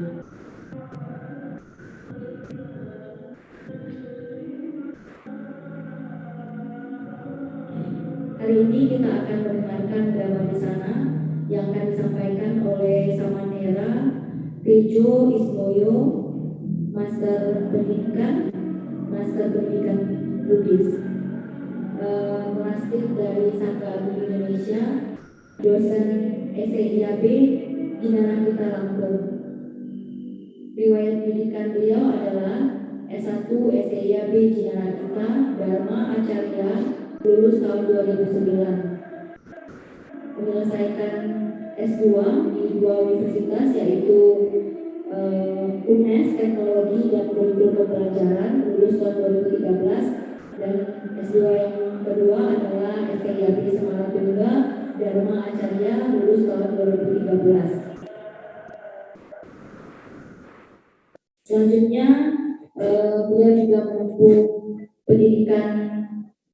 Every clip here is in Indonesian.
Hari ini kita akan mendengarkan drama di sana yang akan disampaikan oleh Samanera Tejo Ismoyo, Master Pendidikan Buddhis, Melastik dari Sangga Agung Indonesia, dosen SEIAB Ginanakita Lampung. Riwayat pendidikan beliau adalah S1 SEIAB Ginanakita Dharma Acarya, lulus tahun 2009. Menyelesaikan S2 di dua universitas, yaitu UNES Teknologi dan Kurikulum Pembelajaran, lulus tahun 2013, dan S2 yang kedua adalah SKIAB Semarang Dharma Acarya, lulus tahun 2013. Selanjutnya beliau juga menempuh pendidikan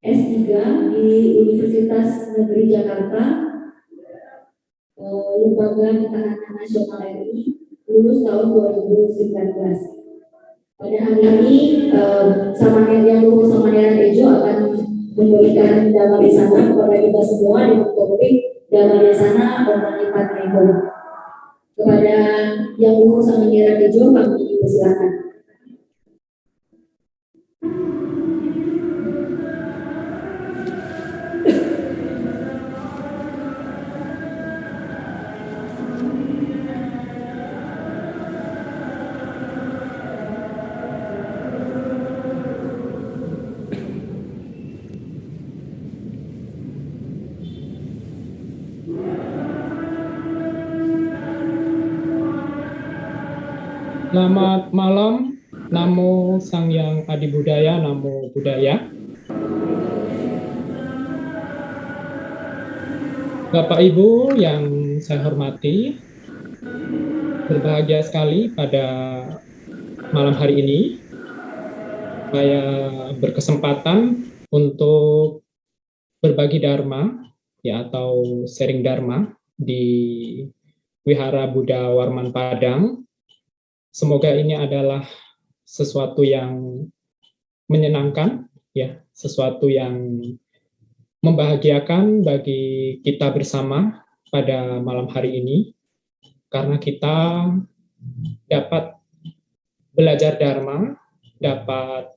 S3 di Universitas Negeri Jakarta, Lembaga Ketahanan Nasional RI, lulus tahun 2019. Pada hari ini Samanera Tejo akan memberikan dhamma desana kepada kita semua dengan topik dhamma desana Omani Padme Hum. Kepada Yang Luhur Samanera Tejo kami persilakan. Selamat malam, Namo Sang Hyang Adi Budaya, Namo Buddhaya. Bapak Ibu yang saya hormati, berbahagia sekali pada malam hari ini saya berkesempatan untuk berbagi dharma ya, atau sharing dharma di Wihara Buddha Warman Padang. Semoga ini adalah sesuatu yang menyenangkan, ya, sesuatu yang membahagiakan bagi kita bersama pada malam hari ini, karena kita dapat belajar dharma, dapat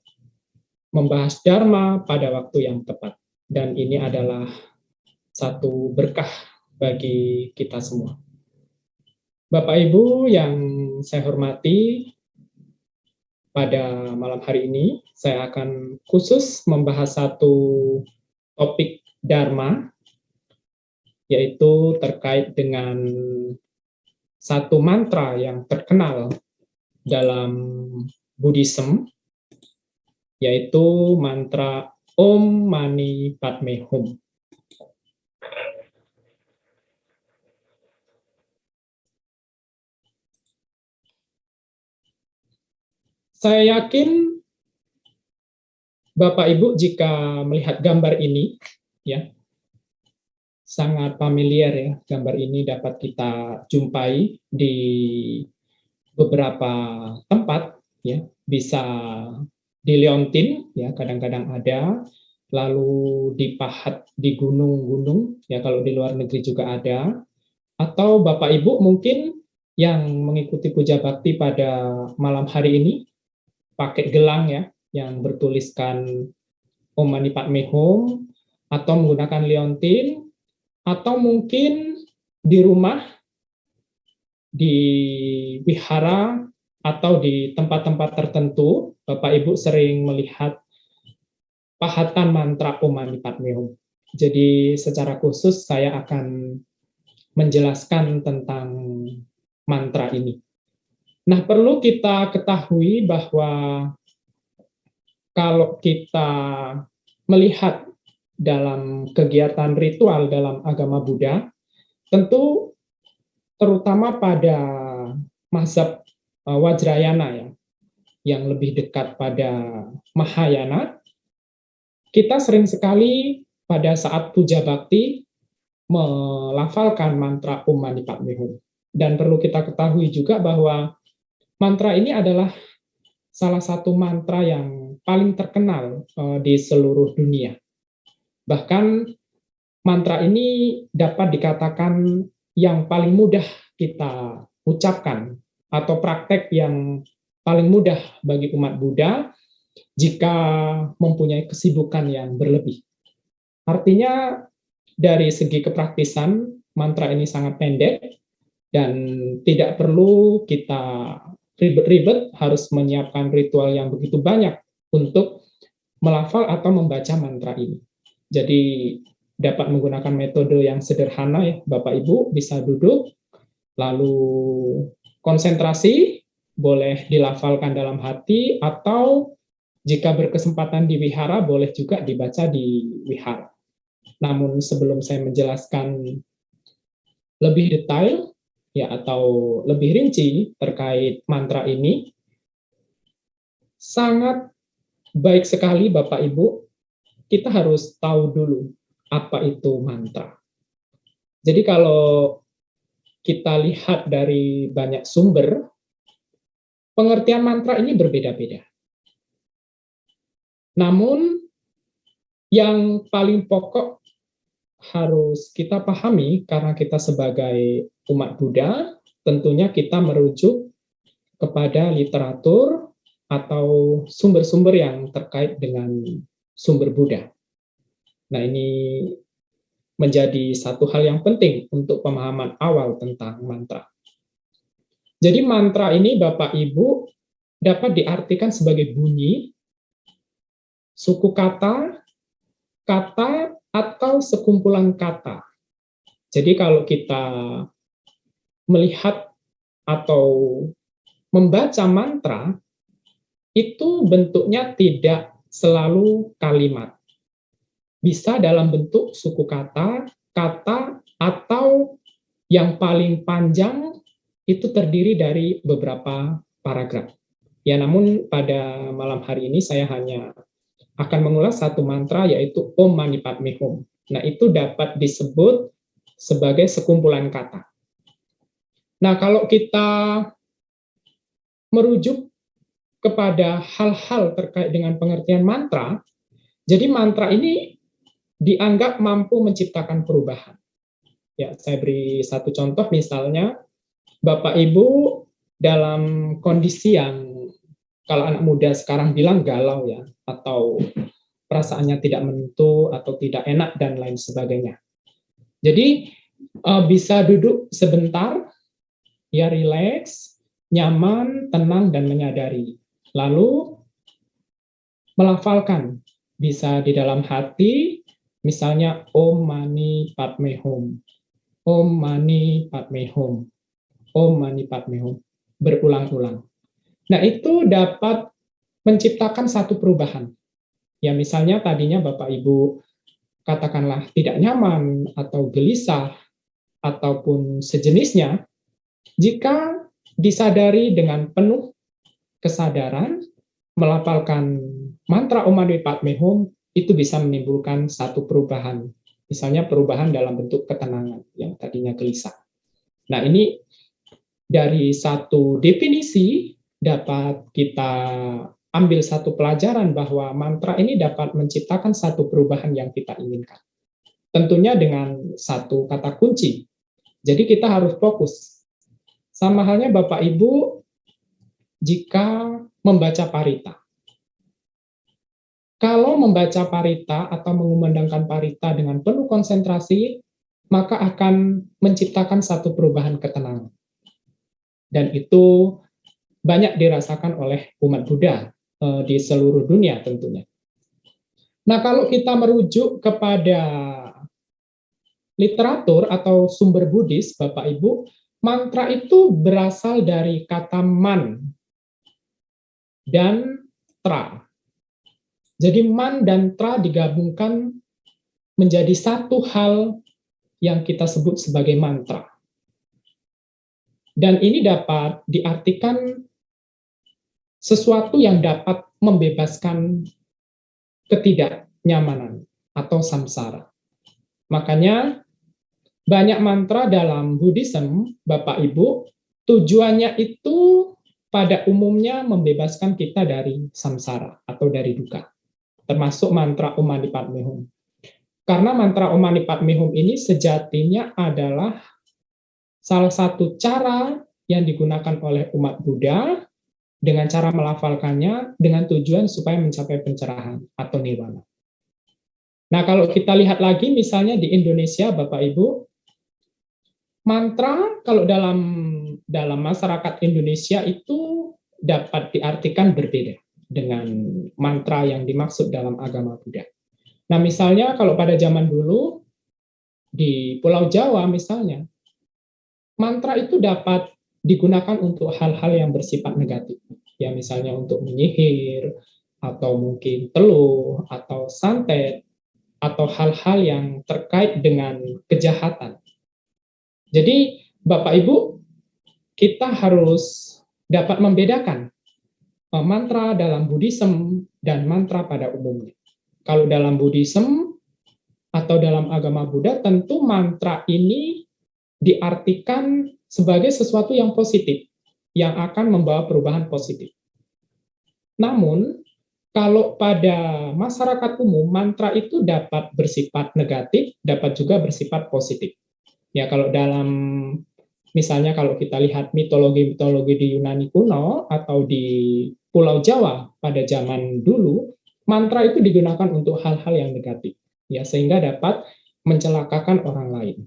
membahas dharma pada waktu yang tepat, dan ini adalah satu berkah bagi kita semua. Bapak Ibu yang saya hormati, pada malam hari ini saya akan khusus membahas satu topik dharma, yaitu terkait dengan satu mantra yang terkenal dalam Buddhism, yaitu mantra Om Mani Padme Hum. Saya yakin Bapak Ibu jika melihat gambar ini, ya, sangat familiar ya, gambar ini dapat kita jumpai di beberapa tempat, ya, bisa di liontin, ya, kadang-kadang ada, lalu dipahat di gunung-gunung, ya, kalau di luar negeri juga ada, atau Bapak Ibu mungkin yang mengikuti puja bakti pada malam hari ini pakai gelang ya, yang bertuliskan Om Mani Padme Hum, atau menggunakan liontin, atau mungkin di rumah, di wihara, atau di tempat-tempat tertentu, Bapak Ibu sering melihat pahatan mantra Om Mani Padme Hum. Jadi secara khusus saya akan menjelaskan tentang mantra ini. Nah, perlu kita ketahui bahwa kalau kita melihat dalam kegiatan ritual dalam agama Buddha, tentu terutama pada mazhab Vajrayana ya, yang lebih dekat pada Mahayana, kita sering sekali pada saat puja bakti melafalkan mantra Om Mani Padme Hum. Dan perlu kita ketahui juga bahwa mantra ini adalah salah satu mantra yang paling terkenal di seluruh dunia. Bahkan mantra ini dapat dikatakan yang paling mudah kita ucapkan atau praktek yang paling mudah bagi umat Buddha jika mempunyai kesibukan yang berlebih. Artinya dari segi kepraktisan mantra ini sangat pendek dan tidak perlu kita ribet-ribet harus menyiapkan ritual yang begitu banyak untuk melafal atau membaca mantra ini. Jadi dapat menggunakan metode yang sederhana ya, Bapak Ibu bisa duduk, lalu konsentrasi, boleh dilafalkan dalam hati, atau jika berkesempatan di wihara, boleh juga dibaca di wihara. Namun sebelum saya menjelaskan lebih detail, ya atau lebih rinci terkait mantra ini, sangat baik sekali Bapak Ibu, kita harus tahu dulu apa itu mantra. Jadi kalau kita lihat dari banyak sumber, pengertian mantra ini berbeda-beda. Namun yang paling pokok harus kita pahami karena kita sebagai umat Buddha, tentunya kita merujuk kepada literatur atau sumber-sumber yang terkait dengan sumber Buddha. Nah, ini menjadi satu hal yang penting untuk pemahaman awal tentang mantra. Jadi mantra ini Bapak Ibu dapat diartikan sebagai bunyi, suku kata, kata, atau sekumpulan kata. Jadi kalau kita melihat atau membaca mantra, itu bentuknya tidak selalu kalimat. Bisa dalam bentuk suku kata, kata, atau yang paling panjang itu terdiri dari beberapa paragraf. Ya, namun pada malam hari ini saya hanya akan mengulas satu mantra yaitu Om Mani Padme Hum. Nah, itu dapat disebut sebagai sekumpulan kata. Nah, kalau kita merujuk kepada hal-hal terkait dengan pengertian mantra, jadi mantra ini dianggap mampu menciptakan perubahan. Ya, saya beri satu contoh, misalnya Bapak Ibu dalam kondisi yang kalau anak muda sekarang bilang galau ya, atau perasaannya tidak menentu atau tidak enak dan lain sebagainya. Jadi bisa duduk sebentar, ya rileks, nyaman, tenang dan menyadari. Lalu melafalkan, bisa di dalam hati, misalnya Om Mani Padme Hum, Om Mani Padme Hum, Om Mani Padme Hum, berulang-ulang. Nah, itu dapat menciptakan satu perubahan. Ya, misalnya tadinya Bapak Ibu katakanlah tidak nyaman atau gelisah ataupun sejenisnya, jika disadari dengan penuh kesadaran, melafalkan mantra Om Mani Padme Hum, itu bisa menimbulkan satu perubahan. Misalnya perubahan dalam bentuk ketenangan yang tadinya gelisah. Nah, ini dari satu definisi dapat kita ambil satu pelajaran bahwa mantra ini dapat menciptakan satu perubahan yang kita inginkan. Tentunya dengan satu kata kunci. Jadi kita harus fokus. Sama halnya Bapak Ibu jika membaca parita. Kalau membaca parita atau mengumandangkan parita dengan penuh konsentrasi, maka akan menciptakan satu perubahan ketenangan. Dan itu banyak dirasakan oleh umat Buddha di seluruh dunia tentunya. Nah, kalau kita merujuk kepada literatur atau sumber Buddhis, Bapak Ibu, mantra itu berasal dari kata man dan tra. Jadi man dan tra digabungkan menjadi satu hal yang kita sebut sebagai mantra. Dan ini dapat diartikan sesuatu yang dapat membebaskan ketidaknyamanan atau samsara. Makanya banyak mantra dalam Buddhism, Bapak Ibu, tujuannya itu pada umumnya membebaskan kita dari samsara atau dari duka, termasuk mantra Om Mani Padme Hum. Karena mantra Om Mani Padme Hum ini sejatinya adalah salah satu cara yang digunakan oleh umat Buddha dengan cara melafalkannya dengan tujuan supaya mencapai pencerahan atau nirwana. Nah, kalau kita lihat lagi misalnya di Indonesia, Bapak Ibu, mantra kalau dalam masyarakat Indonesia itu dapat diartikan berbeda dengan mantra yang dimaksud dalam agama Buddha. Nah, misalnya kalau pada zaman dulu di Pulau Jawa misalnya, mantra itu dapat digunakan untuk hal-hal yang bersifat negatif. Ya, misalnya untuk menyihir, atau mungkin teluh, atau santet, atau hal-hal yang terkait dengan kejahatan. Jadi, Bapak Ibu, kita harus dapat membedakan mantra dalam Buddhism dan mantra pada umumnya. Kalau dalam Buddhism atau dalam agama Buddha, tentu mantra ini diartikan sebagai sesuatu yang positif, yang akan membawa perubahan positif. Namun, kalau pada masyarakat umum, mantra itu dapat bersifat negatif, dapat juga bersifat positif. Ya, kalau dalam, misalnya kalau kita lihat mitologi-mitologi di Yunani kuno atau di Pulau Jawa pada zaman dulu, mantra itu digunakan untuk hal-hal yang negatif, ya, sehingga dapat mencelakakan orang lain.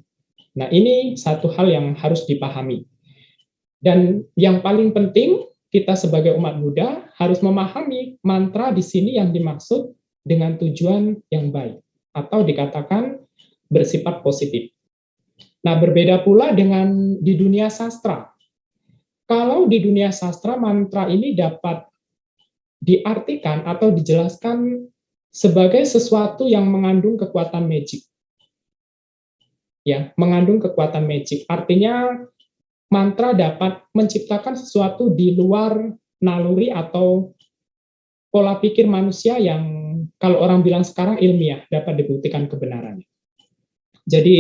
Nah, ini satu hal yang harus dipahami. Dan yang paling penting, kita sebagai umat Buddha harus memahami mantra di sini yang dimaksud dengan tujuan yang baik, atau dikatakan bersifat positif. Nah, berbeda pula dengan di dunia sastra. Kalau di dunia sastra, mantra ini dapat diartikan atau dijelaskan sebagai sesuatu yang mengandung kekuatan magic. Ya, mengandung kekuatan magic. Artinya mantra dapat menciptakan sesuatu di luar naluri atau pola pikir manusia yang kalau orang bilang sekarang ilmiah, dapat dibuktikan kebenarannya. Jadi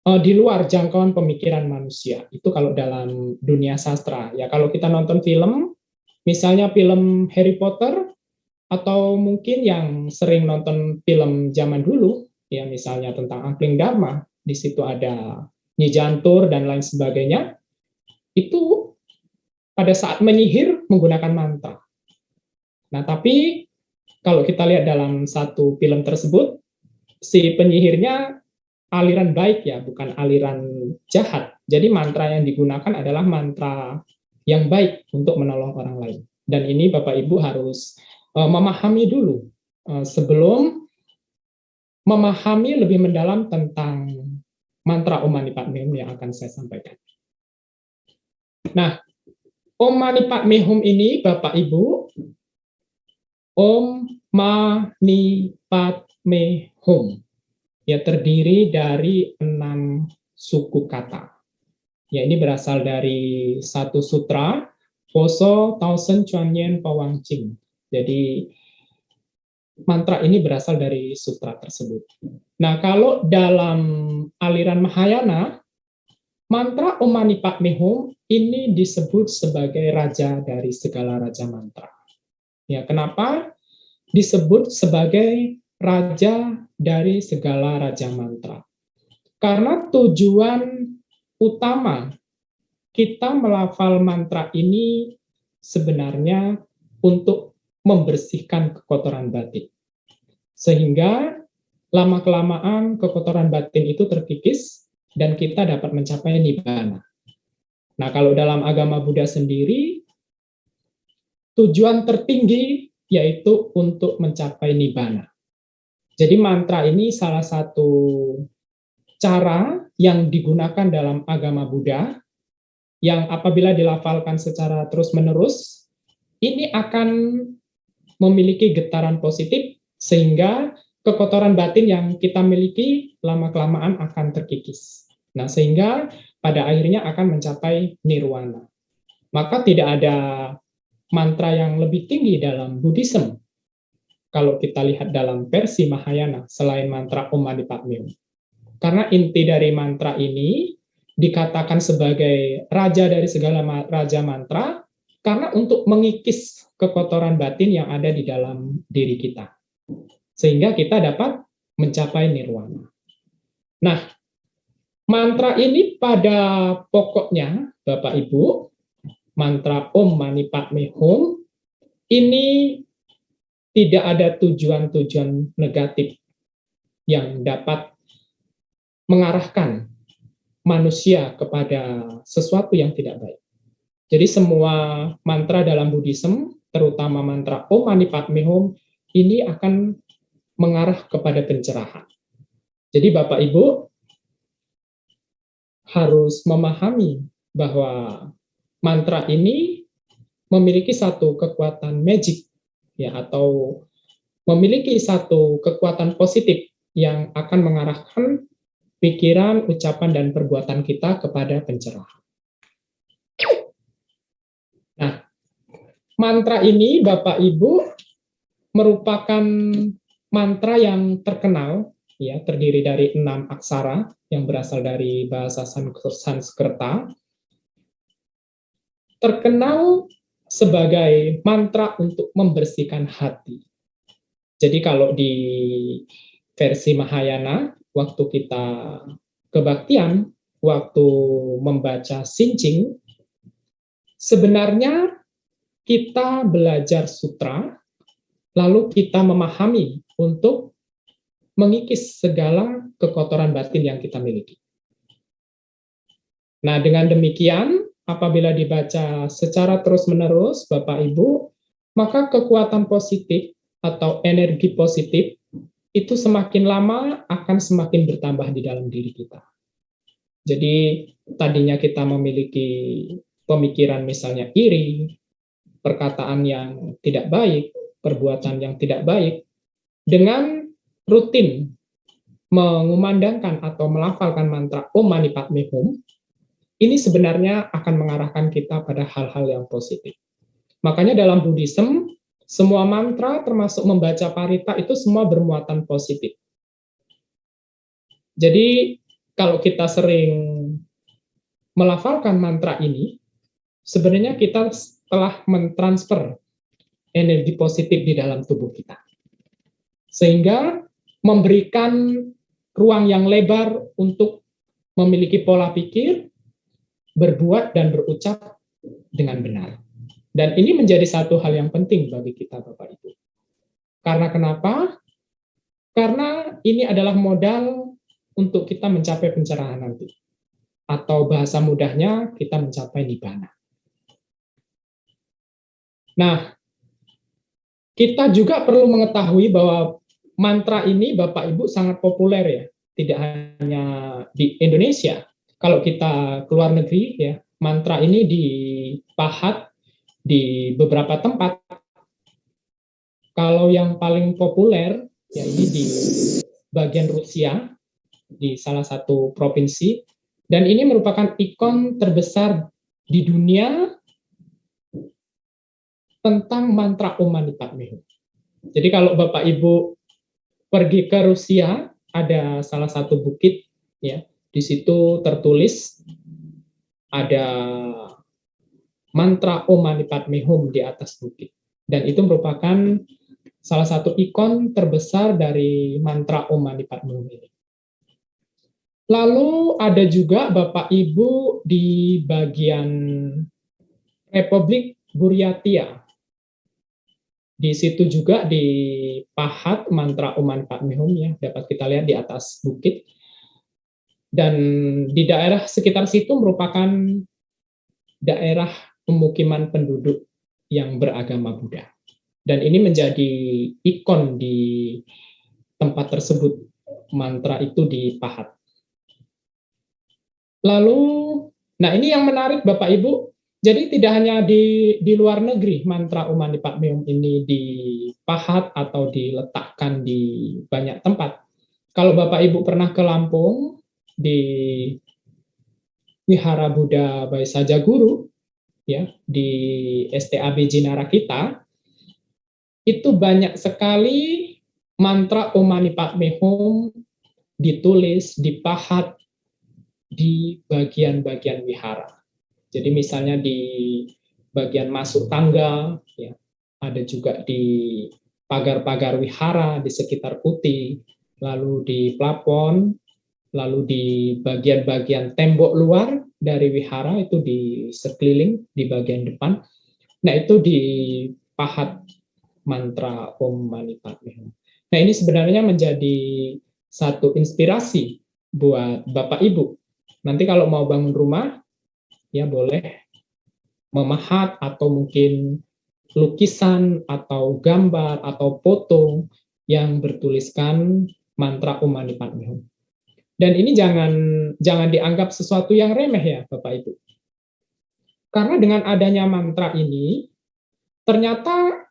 di luar jangkauan pemikiran manusia. Itu kalau dalam dunia sastra. Ya, kalau kita nonton film, misalnya film Harry Potter, atau mungkin yang sering nonton film zaman dulu, ya misalnya tentang Angkling Dharma, di situ ada Nyi Jantur dan lain sebagainya, itu pada saat menyihir menggunakan mantra. Nah, tapi kalau kita lihat dalam satu film tersebut, si penyihirnya aliran baik ya, bukan aliran jahat. Jadi mantra yang digunakan adalah mantra yang baik untuk menolong orang lain. Dan ini Bapak Ibu harus memahami dulu sebelum memahami lebih mendalam tentang mantra Om Mani Padme Hum yang akan saya sampaikan. Nah, Om Mani Padme Hum ini Bapak Ibu, Om Mani Padme Hum, ya terdiri dari 6 suku kata. Ya, ini berasal dari satu sutra, Poso Tausen Chuan Yen Pawang Ching. Jadi mantra ini berasal dari sutra tersebut. Nah, kalau dalam aliran Mahayana, mantra Om Mani Padme Hum ini disebut sebagai raja dari segala raja mantra. Ya, kenapa disebut sebagai raja dari segala raja mantra? Karena tujuan utama kita melafal mantra ini sebenarnya untuk membersihkan kekotoran batin. Sehingga lama-kelamaan kekotoran batin itu terkikis dan kita dapat mencapai nibbana. Nah, kalau dalam agama Buddha sendiri, tujuan tertinggi yaitu untuk mencapai nibbana. Jadi mantra ini salah satu cara yang digunakan dalam agama Buddha yang apabila dilafalkan secara terus-menerus, ini akan memiliki getaran positif sehingga kekotoran batin yang kita miliki lama-kelamaan akan terkikis. Nah, sehingga pada akhirnya akan mencapai nirwana. Maka tidak ada mantra yang lebih tinggi dalam Buddhism kalau kita lihat dalam versi Mahayana selain mantra Om Mani Padme Hum. Karena inti dari mantra ini dikatakan sebagai raja dari segala raja mantra karena untuk mengikis kekotoran batin yang ada di dalam diri kita, sehingga kita dapat mencapai nirwana. Nah, mantra ini pada pokoknya, Bapak Ibu, mantra Om Mani Padme Hum ini tidak ada tujuan-tujuan negatif yang dapat mengarahkan manusia kepada sesuatu yang tidak baik. Jadi semua mantra dalam Buddhism, terutama mantra Om Mani Padme Hum, ini akan mengarah kepada pencerahan. Jadi Bapak Ibu harus memahami bahwa mantra ini memiliki satu kekuatan magic, ya, atau memiliki satu kekuatan positif yang akan mengarahkan pikiran, ucapan, dan perbuatan kita kepada pencerahan. Nah, mantra ini Bapak Ibu merupakan mantra yang terkenal, ya, terdiri dari 6 aksara yang berasal dari bahasa Sanskerta, terkenal sebagai mantra untuk membersihkan hati. Jadi kalau di versi Mahayana, waktu kita kebaktian, waktu membaca Sinjing, sebenarnya kita belajar sutra, lalu kita memahami untuk mengikis segala kekotoran batin yang kita miliki. Nah, dengan demikian, apabila dibaca secara terus-menerus, Bapak Ibu, maka kekuatan positif atau energi positif itu semakin lama akan semakin bertambah di dalam diri kita. Jadi, tadinya kita memiliki pemikiran misalnya iri, perkataan yang tidak baik, perbuatan yang tidak baik, dengan rutin mengumandangkan atau melafalkan mantra Om Mani Padme Hum, ini sebenarnya akan mengarahkan kita pada hal-hal yang positif. Makanya dalam Buddhism, semua mantra termasuk membaca parita itu semua bermuatan positif. Jadi kalau kita sering melafalkan mantra ini, sebenarnya kita telah mentransfer energi positif di dalam tubuh kita. Sehingga memberikan ruang yang lebar untuk memiliki pola pikir, berbuat dan berucap dengan benar. Dan ini menjadi satu hal yang penting bagi kita, Bapak Ibu. Karena kenapa? Karena ini adalah modal untuk kita mencapai pencerahan nanti. Atau bahasa mudahnya, kita mencapai nibbana. Nah, kita juga perlu mengetahui bahwa mantra ini, Bapak Ibu, sangat populer ya. Tidak hanya di Indonesia. Kalau kita keluar negeri, ya, mantra ini dipahat di beberapa tempat. Kalau yang paling populer, ya ini di bagian Rusia, di salah satu provinsi, dan ini merupakan ikon terbesar di dunia tentang mantra Om Mani Padme Hum. Jadi kalau Bapak Ibu pergi ke Rusia, ada salah satu bukit, ya, di situ tertulis ada mantra Om Mani Padme Hum di atas bukit. Dan itu merupakan salah satu ikon terbesar dari mantra Om Mani Padme Hum ini. Lalu ada juga Bapak Ibu di bagian Republik Buryatia. Di situ juga dipahat mantra Om Mani Padme Hum, ya, dapat kita lihat di atas bukit. Dan di daerah sekitar situ merupakan daerah pemukiman penduduk yang beragama Buddha. Dan ini menjadi ikon di tempat tersebut, mantra itu dipahat. Lalu, nah ini yang menarik Bapak Ibu, jadi tidak hanya di luar negeri mantra Om Mani Padme Hum ini dipahat atau diletakkan di banyak tempat. Kalau Bapak Ibu pernah ke Lampung, di Wihara Buddha Baisaja Guru, ya, di STAB Jinara kita, itu banyak sekali mantra Om Mani Padme Hum ditulis, dipahat di bagian-bagian wihara. Jadi misalnya di bagian masuk tangga, ya. Ada juga di pagar-pagar wihara di sekitar putih, lalu di plafon, lalu di bagian-bagian tembok luar dari wihara itu di sekeliling di bagian depan. Nah, itu dipahat mantra Om Mani Padme Hum. Nah, ini sebenarnya menjadi satu inspirasi buat Bapak Ibu. Nanti kalau mau bangun rumah, ya boleh memahat atau mungkin lukisan atau gambar atau foto yang bertuliskan mantra Om Mani Padme Hum. Dan ini jangan dianggap sesuatu yang remeh ya Bapak Ibu. Karena dengan adanya mantra ini ternyata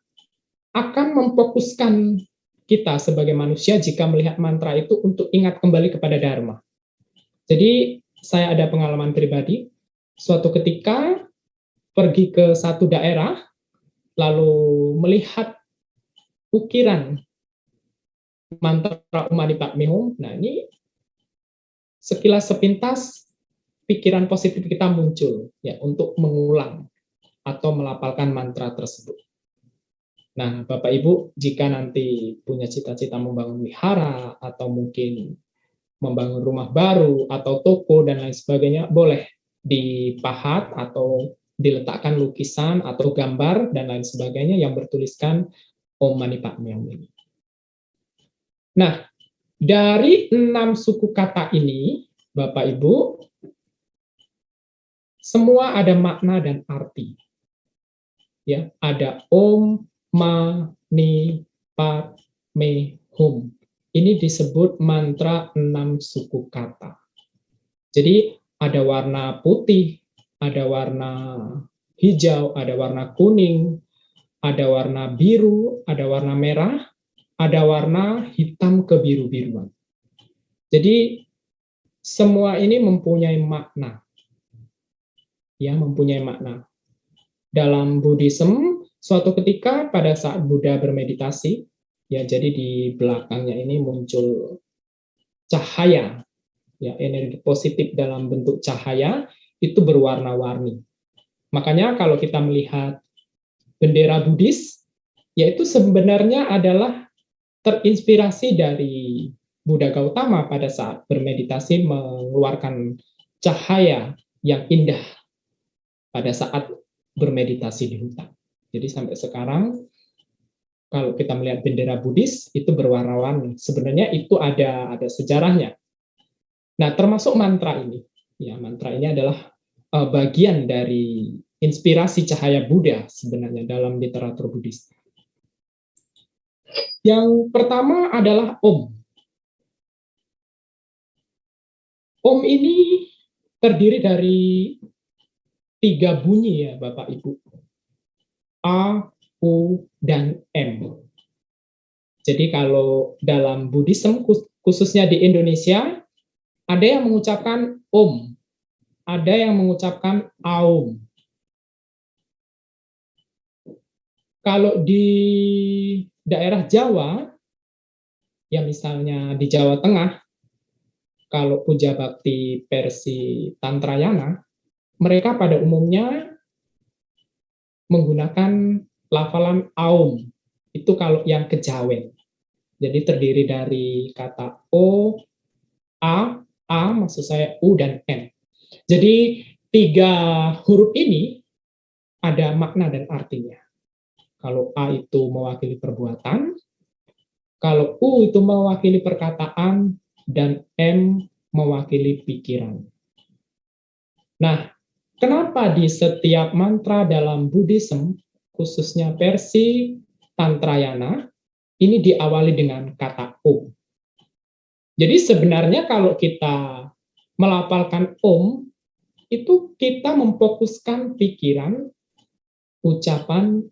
akan memfokuskan kita sebagai manusia jika melihat mantra itu untuk ingat kembali kepada Dharma. Jadi saya ada pengalaman pribadi, suatu ketika pergi ke satu daerah, lalu melihat ukiran mantra Om Mani Padme Hum. Nah, ini sekilas sepintas pikiran positif kita muncul ya untuk mengulang atau melafalkan mantra tersebut. Nah, Bapak Ibu, jika nanti punya cita-cita membangun wihara atau mungkin membangun rumah baru atau toko dan lain sebagainya, boleh dipahat atau diletakkan lukisan atau gambar dan lain sebagainya yang bertuliskan Om Mani Padme Hum ini. Nah, dari 6 suku kata ini, Bapak Ibu, semua ada makna dan arti. Ya, ada Om Mani Padme Hum. Ini disebut mantra 6 suku kata. Jadi ada warna putih, ada warna hijau, ada warna kuning, ada warna biru, ada warna merah, ada warna hitam kebiru-biruan. Jadi semua ini mempunyai makna. Ya, mempunyai makna. Dalam Buddhism, suatu ketika pada saat Buddha bermeditasi, ya jadi di belakangnya ini muncul cahaya, ya energi positif dalam bentuk cahaya itu berwarna-warni. Makanya kalau kita melihat bendera Buddhis, yaitu sebenarnya adalah terinspirasi dari Buddha Gautama pada saat bermeditasi mengeluarkan cahaya yang indah pada saat bermeditasi di hutan. Jadi sampai sekarang kalau kita melihat bendera Buddhis itu berwarna-warni. Sebenarnya itu ada sejarahnya. Nah, termasuk mantra ini. Ya, mantra ini adalah bagian dari inspirasi cahaya Buddha sebenarnya dalam literatur Buddhis. Yang pertama adalah Om. Om ini terdiri dari 3 bunyi ya Bapak Ibu. A, U, dan M. Jadi kalau dalam Buddhism, khususnya di Indonesia, ada yang mengucapkan Om, ada yang mengucapkan Aum. Kalau di daerah Jawa, ya misalnya di Jawa Tengah, kalau puja bakti versi Tantrayana, mereka pada umumnya menggunakan lafalan Aum. Itu kalau yang kejawen. Jadi terdiri dari kata O, A maksud saya U dan N. Jadi 3 huruf ini ada makna dan artinya. Kalau A itu mewakili perbuatan, kalau U itu mewakili perkataan, dan M mewakili pikiran. Nah, kenapa di setiap mantra dalam Buddhism, khususnya versi Tantrayana, ini diawali dengan kata Om. Jadi sebenarnya kalau kita melafalkan Om, itu kita memfokuskan pikiran, ucapan,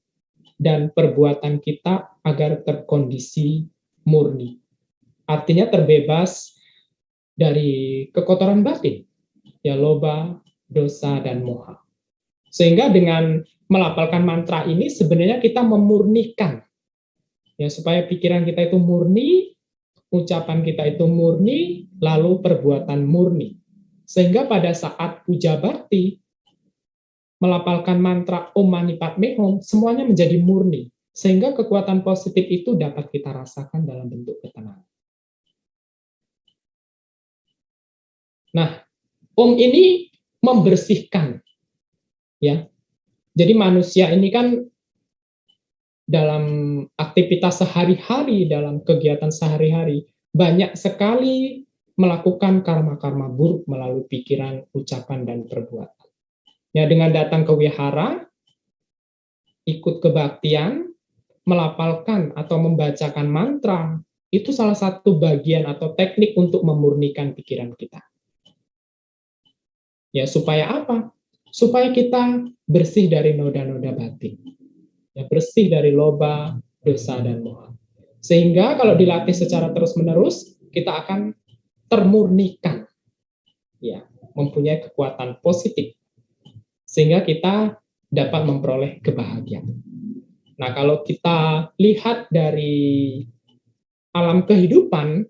dan perbuatan kita agar terkondisi murni. Artinya terbebas dari kekotoran batin, ya loba, dosa, dan moha. Sehingga dengan melafalkan mantra ini sebenarnya kita memurnikan, ya supaya pikiran kita itu murni, ucapan kita itu murni, lalu perbuatan murni. Sehingga pada saat puja bakti, melafalkan mantra Om Mani Padme Hum, semuanya menjadi murni. Sehingga kekuatan positif itu dapat kita rasakan dalam bentuk ketenangan. Nah, Om ini membersihkan, ya. Jadi manusia ini kan dalam aktivitas sehari-hari, dalam kegiatan sehari-hari, banyak sekali melakukan karma-karma buruk melalui pikiran, ucapan, dan perbuatan. Ya, dengan datang ke wihara, ikut kebaktian, melafalkan atau membacakan mantra, itu salah satu bagian atau teknik untuk memurnikan pikiran kita. Ya, supaya apa? Supaya kita bersih dari noda-noda batin. Ya, bersih dari loba, dosa, dan moha. Sehingga kalau dilatih secara terus-menerus, kita akan termurnikan. Ya, mempunyai kekuatan positif. Sehingga kita dapat memperoleh kebahagiaan. Nah, kalau kita lihat dari alam kehidupan,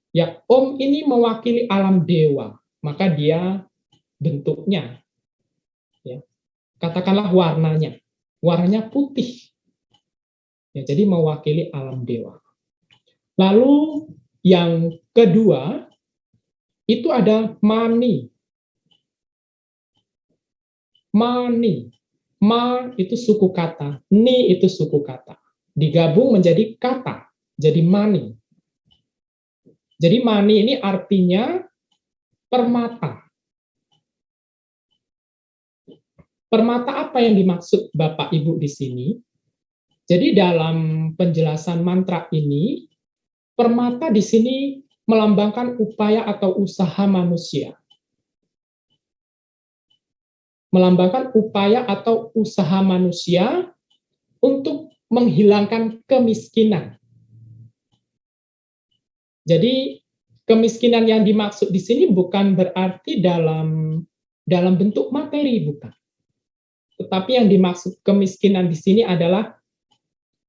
ya Om ini mewakili alam dewa. Maka dia bentuknya, ya, katakanlah warnanya putih, ya, jadi mewakili alam dewa. Lalu yang kedua itu ada mani. Ma itu suku kata, ni itu suku kata, digabung menjadi kata, jadi mani. Jadi mani ini artinya permata. Permata apa yang dimaksud Bapak Ibu di sini? Jadi dalam penjelasan mantra ini, permata di sini melambangkan upaya atau usaha manusia. Melambangkan upaya atau usaha manusia untuk menghilangkan kemiskinan. Jadi kemiskinan yang dimaksud di sini bukan berarti dalam bentuk materi, bukan. Tetapi yang dimaksud kemiskinan di sini adalah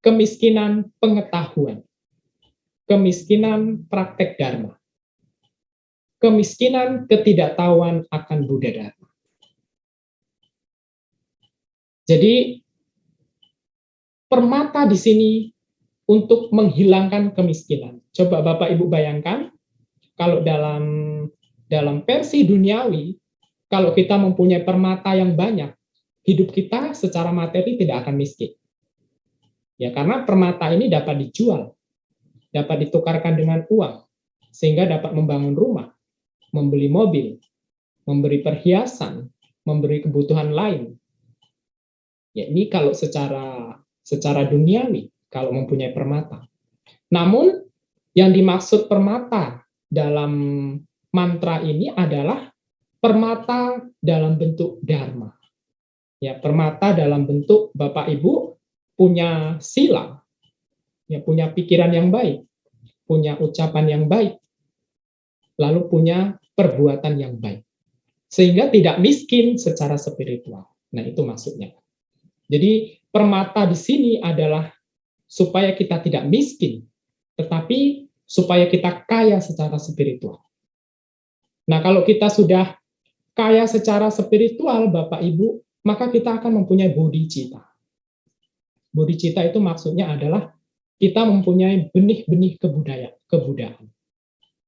kemiskinan pengetahuan, kemiskinan praktek dharma, kemiskinan ketidaktahuan akan Buddha Dharma. Jadi permata di sini untuk menghilangkan kemiskinan. Coba Bapak Ibu bayangkan, kalau dalam versi duniawi, kalau kita mempunyai permata yang banyak, hidup kita secara materi tidak akan miskin. Ya, karena permata ini dapat dijual, dapat ditukarkan dengan uang, sehingga dapat membangun rumah, membeli mobil, memberi perhiasan, memberi kebutuhan lain. Ya, ini kalau secara duniawi, kalau mempunyai permata. Namun, yang dimaksud permata dalam mantra ini adalah permata dalam bentuk dharma. Ya, permata dalam bentuk Bapak Ibu punya sila, ya, punya pikiran yang baik, punya ucapan yang baik, lalu punya perbuatan yang baik. Sehingga tidak miskin secara spiritual. Nah, itu maksudnya. Jadi, permata di sini adalah supaya kita tidak miskin, tetapi supaya kita kaya secara spiritual. Nah, kalau kita sudah kaya secara spiritual, Bapak Ibu, maka kita akan mempunyai bodhicitta. Bodhicitta itu maksudnya adalah kita mempunyai benih-benih kebudayaan.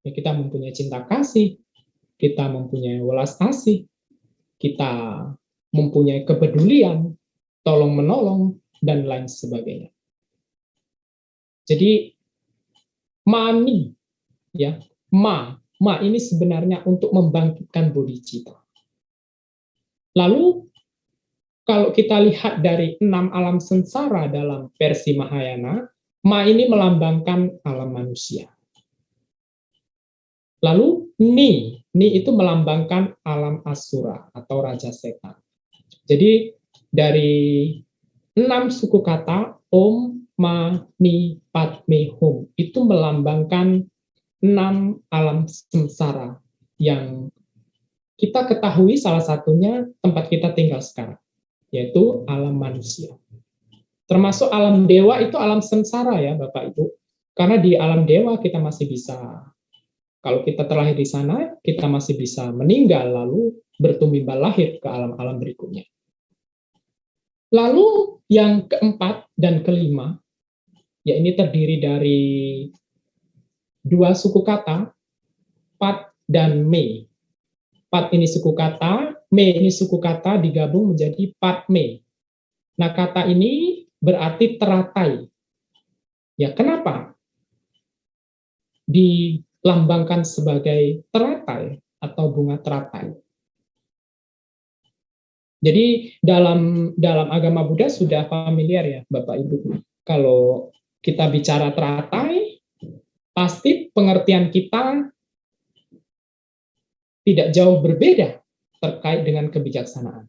Ya, kita mempunyai cinta kasih, kita mempunyai welas asih, kita mempunyai kepedulian, tolong-menolong, dan lain sebagainya. Jadi, mani, ya, ma ini sebenarnya untuk membangkitkan bodhicitta. Lalu, kalau kita lihat dari 6 alam sengsara dalam versi Mahayana, ma ini melambangkan alam manusia. Lalu, ni itu melambangkan alam asura atau raja setan. Jadi, dari 6 suku kata, Om, Mani, Padme Hum, itu melambangkan 6 alam sengsara yang kita ketahui salah satunya tempat kita tinggal sekarang, yaitu alam manusia. Termasuk alam dewa itu alam sengsara ya Bapak Ibu, karena di alam dewa kita masih bisa, kalau kita terlahir di sana, kita masih bisa meninggal lalu bertumbuh lahir ke alam-alam berikutnya. Lalu yang keempat dan kelima, ya ini terdiri dari dua suku kata, pat dan me. Pat ini suku kata, me ini suku kata digabung menjadi pat me. Nah, kata ini berarti teratai. Ya, kenapa dilambangkan sebagai teratai atau bunga teratai? Jadi dalam agama Buddha sudah familiar ya, Bapak Ibu. Kalau kita bicara teratai, pasti pengertian kita tidak jauh berbeda terkait dengan kebijaksanaan.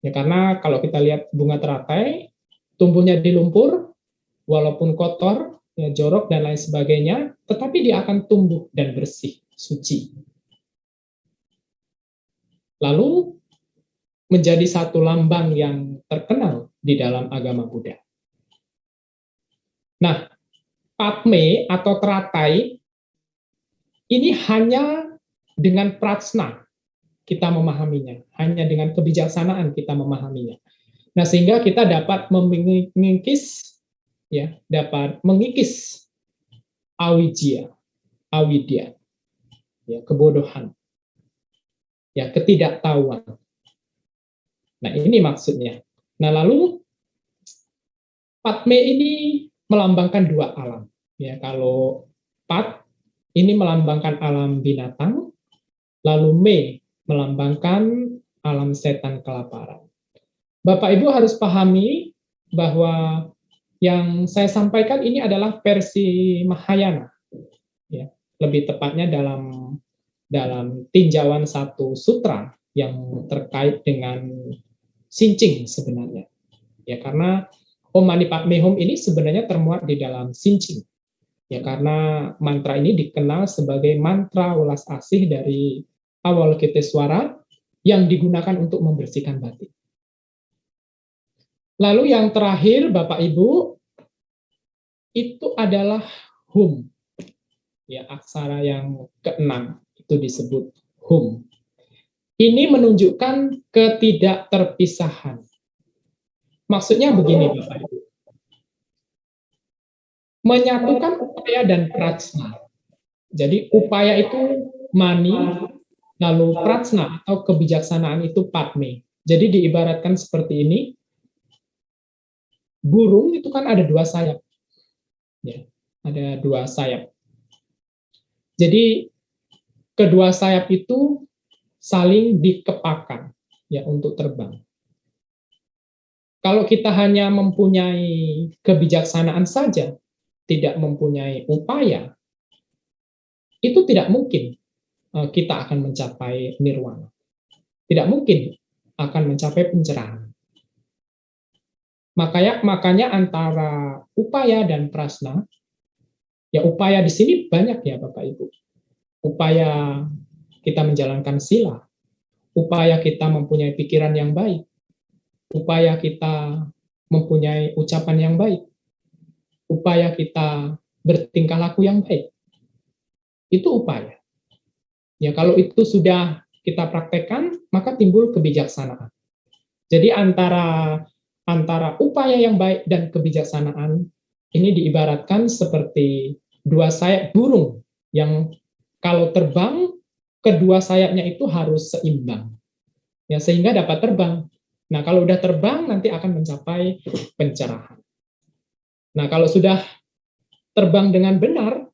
Ya, karena kalau kita lihat bunga teratai, tumbuhnya di lumpur, walaupun kotor, ya, jorok, dan lain sebagainya, tetapi dia akan tumbuh dan bersih, suci. Lalu menjadi satu lambang yang terkenal di dalam agama Buddha. Nah, Padme atau teratai ini hanya dengan prajna kita memahaminya, hanya dengan kebijaksanaan kita memahaminya. Nah, sehingga kita dapat mengikis, ya, dapat mengikis awidya, ya, kebodohan, ya, ketidaktahuan. Nah, ini maksudnya. Nah, lalu Padme ini melambangkan dua alam. Ya, kalau Pad ini melambangkan alam binatang, lalu Me melambangkan alam setan kelaparan. Bapak Ibu harus pahami bahwa yang saya sampaikan ini adalah versi Mahayana, ya, lebih tepatnya dalam tinjauan satu sutra yang terkait dengan Sinching sebenarnya, ya, karena Om Mani Padme Hum ini sebenarnya termuat di dalam Sinching, ya, karena mantra ini dikenal sebagai mantra welas asih dari Avalokiteswara yang digunakan untuk membersihkan batin. Lalu yang terakhir, Bapak Ibu, itu adalah Hum. Ya, aksara yang keenam itu disebut Hum. Ini menunjukkan ketidakterpisahan. Maksudnya begini, Bapak Ibu. Menyatukan upaya dan prajna. Jadi upaya itu mani, lalu prajna atau kebijaksanaan itu padme. Jadi diibaratkan seperti ini. Burung itu kan ada dua sayap. Ya, ada dua sayap. Jadi kedua sayap itu saling dikepakkan, ya, untuk terbang. Kalau kita hanya mempunyai kebijaksanaan saja, tidak mempunyai upaya, itu tidak mungkin kita akan mencapai nirwana. Tidak mungkin akan mencapai pencerahan. Makanya antara upaya dan prasna, ya, upaya di sini banyak ya Bapak Ibu. Upaya kita menjalankan sila, upaya kita mempunyai pikiran yang baik, upaya kita mempunyai ucapan yang baik, upaya kita bertingkah laku yang baik. Itu upaya. Ya, kalau itu sudah kita praktekkan, maka timbul kebijaksanaan. Jadi antara upaya yang baik dan kebijaksanaan ini diibaratkan seperti dua sayap burung yang kalau terbang, kedua sayapnya itu harus seimbang, ya, sehingga dapat terbang. Nah, kalau udah terbang nanti akan mencapai pencerahan. Nah, kalau sudah terbang dengan benar,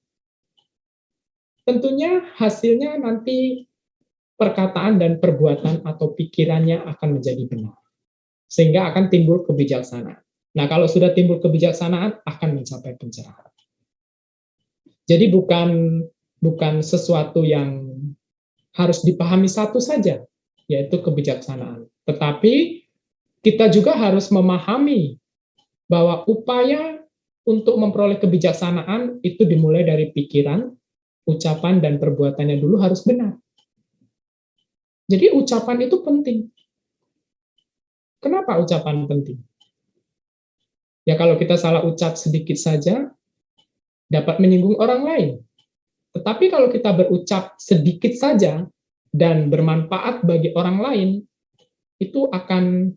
tentunya hasilnya nanti perkataan dan perbuatan atau pikirannya akan menjadi benar, sehingga akan timbul kebijaksanaan. Nah, kalau sudah timbul kebijaksanaan, akan mencapai pencerahan. Jadi bukan sesuatu yang harus dipahami satu saja, yaitu kebijaksanaan. Tetapi kita juga harus memahami bahwa upaya untuk memperoleh kebijaksanaan itu dimulai dari pikiran, ucapan, dan perbuatannya dulu harus benar. Jadi ucapan itu penting. Kenapa ucapan penting? Ya, kalau kita salah ucap sedikit saja, dapat menyinggung orang lain. Tetapi kalau kita berucap sedikit saja, dan bermanfaat bagi orang lain, itu akan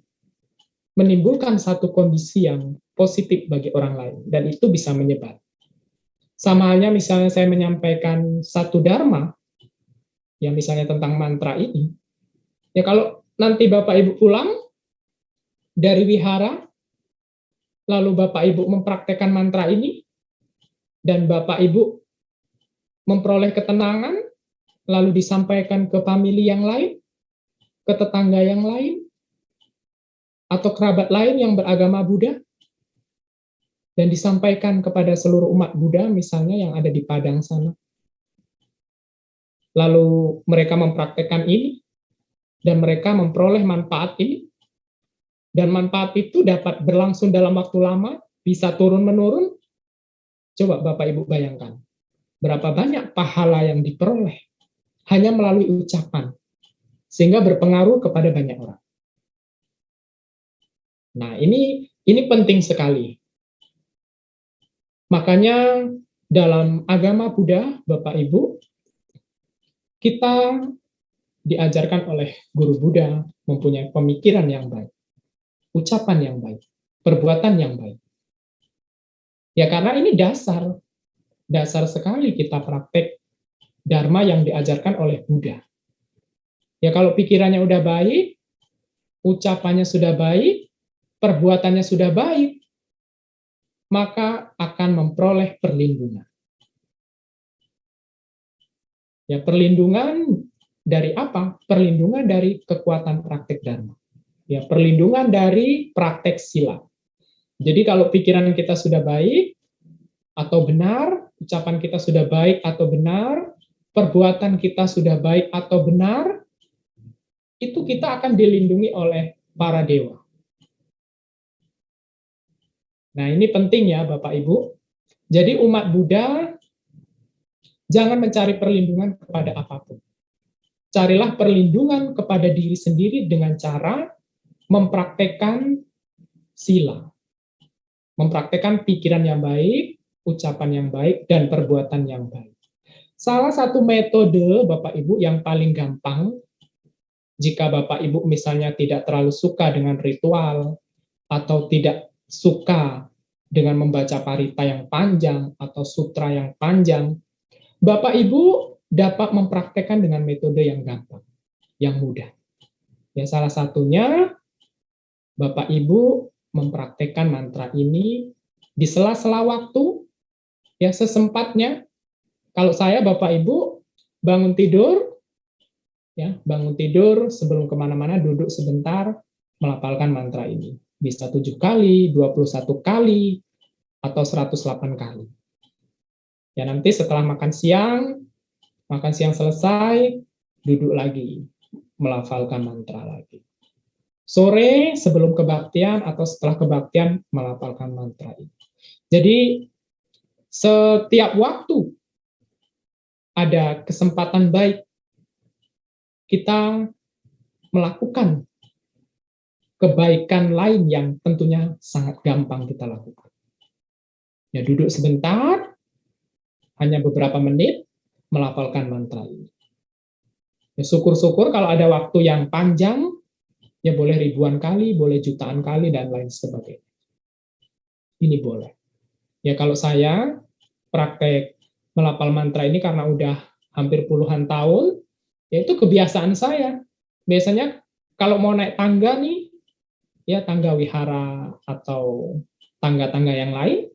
menimbulkan satu kondisi yang positif bagi orang lain, dan itu bisa menyebar. Sama halnya misalnya saya menyampaikan satu dharma, yang misalnya tentang mantra ini, ya kalau nanti Bapak Ibu pulang dari wihara, lalu Bapak Ibu mempraktekkan mantra ini, dan Bapak Ibu memperoleh ketenangan, lalu disampaikan ke famili yang lain, ke tetangga yang lain, atau kerabat lain yang beragama Buddha, dan disampaikan kepada seluruh umat Buddha, misalnya yang ada di Padang sana. Lalu mereka mempraktekkan ini, dan mereka memperoleh manfaat ini, dan manfaat itu dapat berlangsung dalam waktu lama, bisa turun-menurun. Coba Bapak Ibu bayangkan, berapa banyak pahala yang diperoleh hanya melalui ucapan, sehingga berpengaruh kepada banyak orang. Nah, ini penting sekali. Makanya dalam agama Buddha, Bapak Ibu, kita diajarkan oleh guru Buddha mempunyai pemikiran yang baik, ucapan yang baik, perbuatan yang baik. Ya karena ini dasar sekali kita praktek dharma yang diajarkan oleh Buddha. Ya kalau pikirannya udah baik, ucapannya sudah baik, perbuatannya sudah baik, maka akan memperoleh perlindungan. Ya perlindungan dari apa? Perlindungan dari kekuatan praktek dharma. Ya perlindungan dari praktek sila. Jadi kalau pikiran kita sudah baik atau benar, ucapan kita sudah baik atau benar, perbuatan kita sudah baik atau benar, itu kita akan dilindungi oleh para dewa. Nah, ini penting ya Bapak Ibu. Jadi umat Buddha jangan mencari perlindungan kepada apapun. Carilah perlindungan kepada diri sendiri dengan cara mempraktekkan sila. Mempraktekkan pikiran yang baik, ucapan yang baik, dan perbuatan yang baik. Salah satu metode Bapak Ibu yang paling gampang, jika Bapak Ibu misalnya tidak terlalu suka dengan ritual, atau tidak suka dengan membaca parita yang panjang, atau sutra yang panjang, Bapak Ibu dapat mempraktekkan dengan metode yang gampang, yang mudah. Ya, salah satunya, Bapak Ibu mempraktekkan mantra ini di sela-sela waktu, ya sesempatnya. Kalau saya, Bapak Ibu, bangun tidur sebelum kemana-mana, duduk sebentar, melafalkan mantra ini. Bisa 7 kali, 21 kali, atau 108 kali. Ya nanti setelah makan siang selesai, duduk lagi, melafalkan mantra lagi. Sore sebelum kebaktian atau setelah kebaktian melafalkan mantra ini. Jadi setiap waktu ada kesempatan baik kita melakukan kebaikan lain yang tentunya sangat gampang kita lakukan. Ya duduk sebentar, hanya beberapa menit, melafalkan mantra ini. Ya, syukur-syukur kalau ada waktu yang panjang, ya boleh ribuan kali, boleh jutaan kali, dan lain sebagainya. Ini boleh. Ya kalau saya praktek melafal mantra ini karena udah hampir puluhan tahun, ya itu kebiasaan saya. Biasanya kalau mau naik tangga nih, ya tangga wihara atau tangga-tangga yang lain,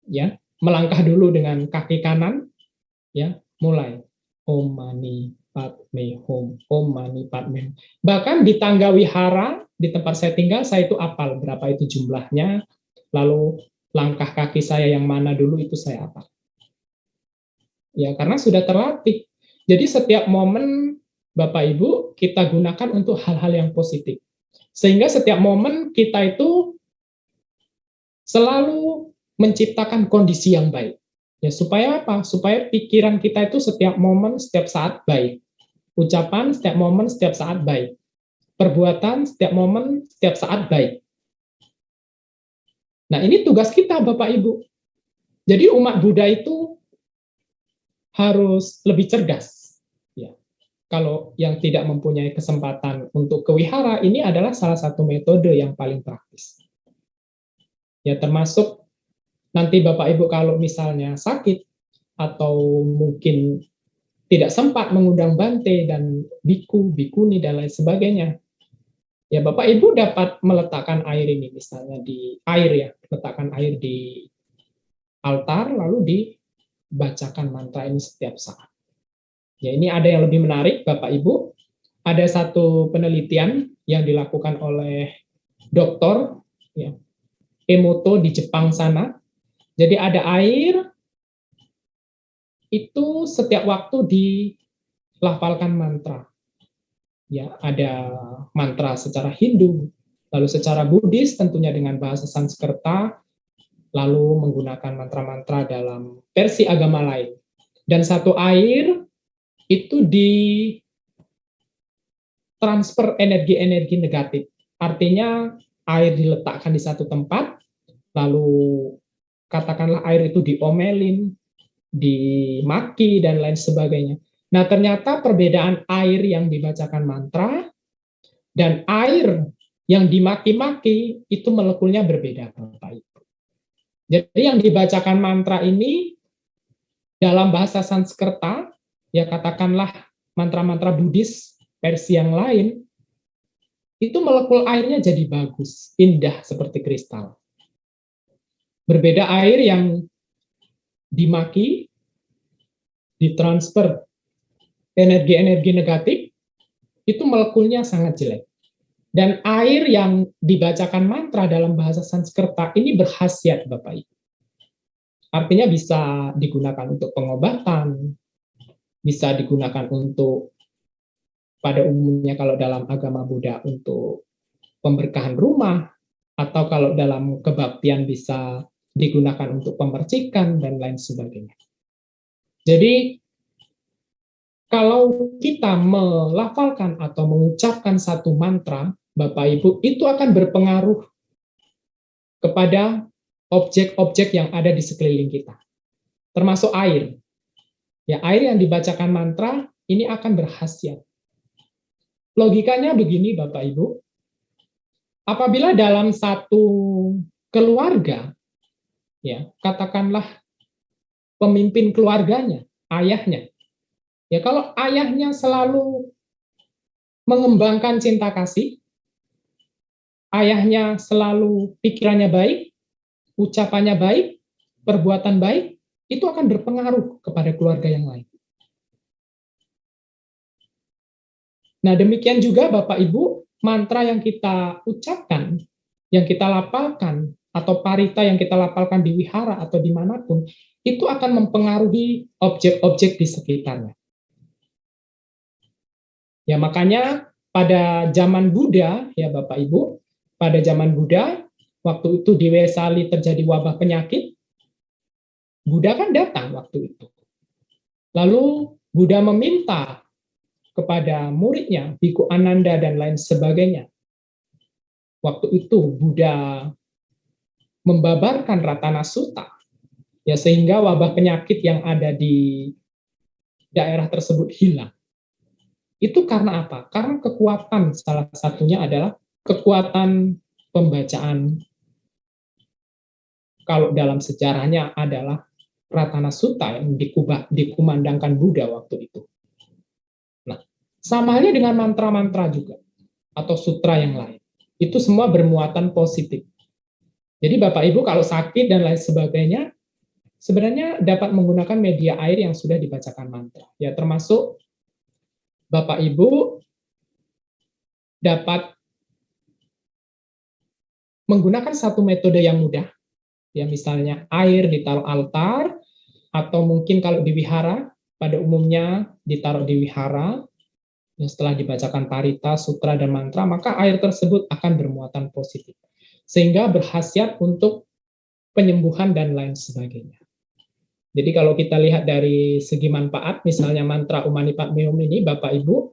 ya melangkah dulu dengan kaki kanan, ya mulai Om Mani Padme Hum, Om Mani Padme Hum. Bahkan di tangga wihara di tempat saya tinggal, saya itu apal berapa itu jumlahnya, lalu langkah kaki saya yang mana dulu itu saya apal. Ya karena sudah terlatih. Jadi setiap momen Bapak Ibu kita gunakan untuk hal-hal yang positif. Sehingga setiap momen kita itu selalu menciptakan kondisi yang baik. Ya, supaya apa? Supaya pikiran kita itu setiap momen, setiap saat baik. Ucapan setiap momen, setiap saat baik. Perbuatan setiap momen, setiap saat baik. Nah, ini tugas kita, Bapak Ibu. Jadi umat Buddha itu harus lebih cerdas. Ya. kalau yang tidak mempunyai kesempatan untuk ke wihara, ini adalah salah satu metode yang paling praktis. Ya, termasuk nanti Bapak Ibu kalau misalnya sakit atau mungkin tidak sempat mengundang bante dan biku, bikuni dan lain sebagainya, ya Bapak Ibu dapat meletakkan air ini misalnya di air ya, letakkan air di altar lalu dibacakan mantra ini setiap saat. Ya, ini ada yang lebih menarik Bapak Ibu. Ada satu penelitian yang dilakukan oleh dokter ya, Emoto di Jepang sana. Jadi ada air itu setiap waktu dilafalkan mantra. Ya, ada mantra secara Hindu, lalu secara Buddhis tentunya dengan bahasa Sanskerta, lalu menggunakan mantra-mantra dalam versi agama lain. Dan satu air itu transfer energi-energi negatif. Artinya air diletakkan di satu tempat, lalu katakanlah air itu diomelin, dimaki, dan lain sebagainya. Nah, ternyata perbedaan air yang dibacakan mantra dan air yang dimaki-maki itu molekulnya berbeda, Bapak Ibu. Jadi yang dibacakan mantra ini dalam bahasa Sanskerta, ya katakanlah mantra-mantra Buddhis versi yang lain, itu molekul airnya jadi bagus, indah seperti kristal. Berbeda air yang dimaki, ditransfer energi-energi negatif, itu molekulnya sangat jelek. Dan air yang dibacakan mantra dalam bahasa Sanskerta ini berkhasiat, Bapak Ibu. Artinya bisa digunakan untuk pengobatan, bisa digunakan untuk pada umumnya kalau dalam agama Buddha untuk pemberkahan rumah, atau kalau dalam kebaktian bisa digunakan untuk pemercikan dan lain sebagainya. Jadi kalau kita melafalkan atau mengucapkan satu mantra, Bapak Ibu, itu akan berpengaruh kepada objek-objek yang ada di sekeliling kita, termasuk air. Ya, air yang dibacakan mantra ini akan berkhasiat. Logikanya begini, Bapak Ibu, apabila dalam satu keluarga, ya katakanlah pemimpin keluarganya, ayahnya, ya kalau ayahnya selalu mengembangkan cinta kasih, ayahnya selalu pikirannya baik, ucapannya baik, perbuatan baik, itu akan berpengaruh kepada keluarga yang lain. Nah, demikian juga Bapak Ibu, mantra yang kita ucapkan, yang kita lafalkan, atau parita yang kita lafalkan di wihara atau dimanapun, itu akan mempengaruhi objek-objek di sekitarnya. Ya, makanya pada zaman Buddha, ya Bapak Ibu, pada zaman Buddha, waktu itu di Wesali terjadi wabah penyakit, Buddha kan datang waktu itu. Lalu Buddha meminta kepada muridnya, Biku Ananda dan lain sebagainya. Waktu itu Buddha membabarkan Ratana Sutta, ya sehingga wabah penyakit yang ada di daerah tersebut hilang. Itu karena apa? Karena kekuatan, salah satunya adalah kekuatan pembacaan. Kalau dalam sejarahnya adalah Ratana Sutta yang dikumandangkan Buddha waktu itu. Nah, sama halnya dengan mantra-mantra juga, atau sutra yang lain. Itu semua bermuatan positif. Jadi Bapak Ibu kalau sakit dan lain sebagainya, sebenarnya dapat menggunakan media air yang sudah dibacakan mantra. Ya, termasuk Bapak Ibu dapat menggunakan satu metode yang mudah. Ya, misalnya air ditaruh altar, atau mungkin kalau di wihara, pada umumnya ditaruh di wihara, setelah dibacakan parita, sutra, dan mantra, maka air tersebut akan bermuatan positif. Sehingga berkhasiat untuk penyembuhan dan lain sebagainya. Jadi kalau kita lihat dari segi manfaat, misalnya mantra Umani Padme Hum ini, Bapak Ibu,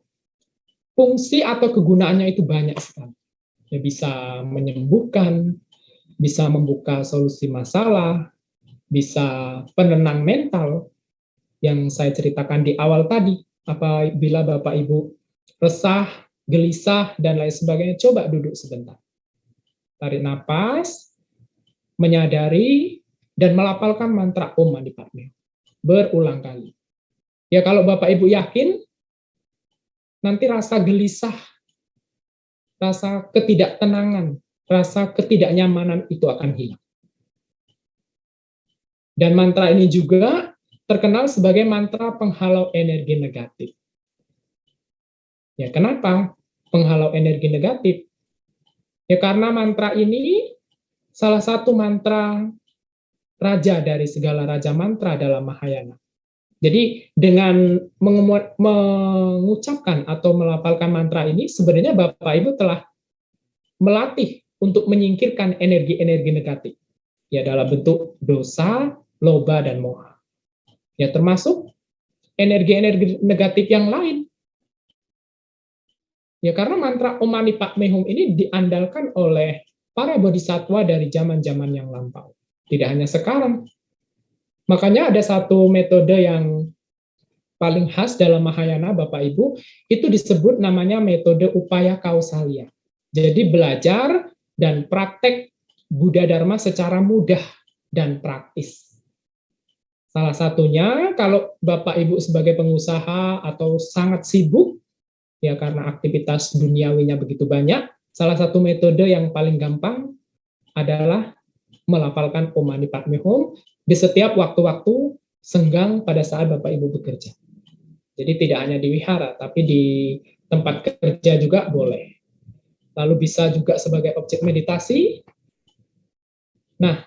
fungsi atau kegunaannya itu banyak sekali. Ya, bisa menyembuhkan, bisa membuka solusi masalah, bisa penenang mental, yang saya ceritakan di awal tadi, apabila Bapak Ibu resah, gelisah, dan lain sebagainya, coba duduk sebentar. Tarik napas, menyadari, dan melafalkan mantra Om Mani Padme berulang kali. Ya kalau Bapak Ibu yakin, nanti rasa gelisah, rasa ketidaktenangan, rasa ketidaknyamanan itu akan hilang. Dan mantra ini juga terkenal sebagai mantra penghalau energi negatif. Ya, kenapa penghalau energi negatif? Ya karena mantra ini salah satu mantra raja dari segala raja mantra dalam Mahayana. Jadi dengan mengucapkan atau melafalkan mantra ini, sebenarnya Bapak Ibu telah melatih untuk menyingkirkan energi-energi negatif. Ya dalam bentuk dosa, loba, dan moha. Ya termasuk energi-energi negatif yang lain. Ya karena mantra Om Mani Padme Hum ini diandalkan oleh para bodhisattva dari zaman-zaman yang lampau. Tidak hanya sekarang. Makanya ada satu metode yang paling khas dalam Mahayana, Bapak Ibu, itu disebut namanya metode upaya kausalya. Jadi belajar dan praktek Buddha Dharma secara mudah dan praktis. Salah satunya, kalau Bapak Ibu sebagai pengusaha atau sangat sibuk, ya karena aktivitas duniawinya begitu banyak, salah satu metode yang paling gampang adalah melafalkan Om Mani Padme Hum di setiap waktu-waktu senggang pada saat Bapak Ibu bekerja. Jadi tidak hanya di wihara, tapi di tempat kerja juga boleh. Lalu bisa juga sebagai objek meditasi. Nah,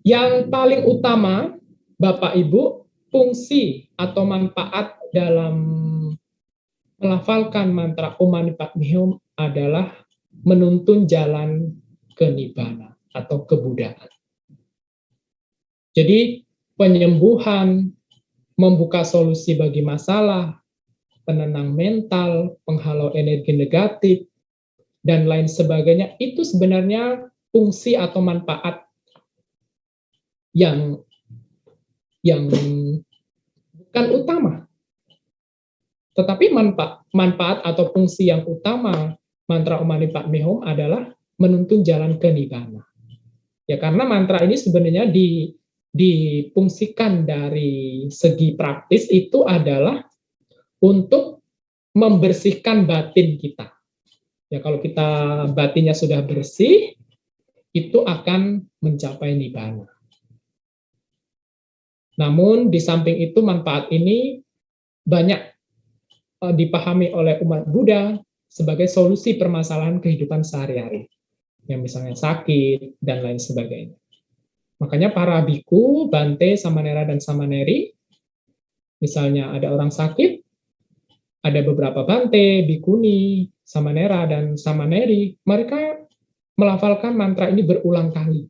yang paling utama, Bapak Ibu, fungsi atau manfaat dalam melafalkan mantra Om Mani Padme Hum adalah menuntun jalan ke Nibbana atau kebuddhaan. Jadi penyembuhan, membuka solusi bagi masalah, penenang mental, penghalau energi negatif, dan lain sebagainya, itu sebenarnya fungsi atau manfaat yang bukan utama. Tetapi manfaat atau fungsi yang utama mantra Om Mani Padme Hum adalah menuntun jalan ke Nibbana. Ya karena mantra ini sebenarnya difungsikan dari segi praktis itu adalah untuk membersihkan batin kita. Ya kalau kita batinnya sudah bersih, itu akan mencapai Nibbana. Namun di samping itu manfaat ini banyak dipahami oleh umat Buddha sebagai solusi permasalahan kehidupan sehari-hari. Yang misalnya sakit dan lain sebagainya. Makanya para biku, bante, samanera, dan samaneri, misalnya ada orang sakit, ada beberapa bante, bikuni, samanera, dan samaneri, mereka melafalkan mantra ini berulang kali.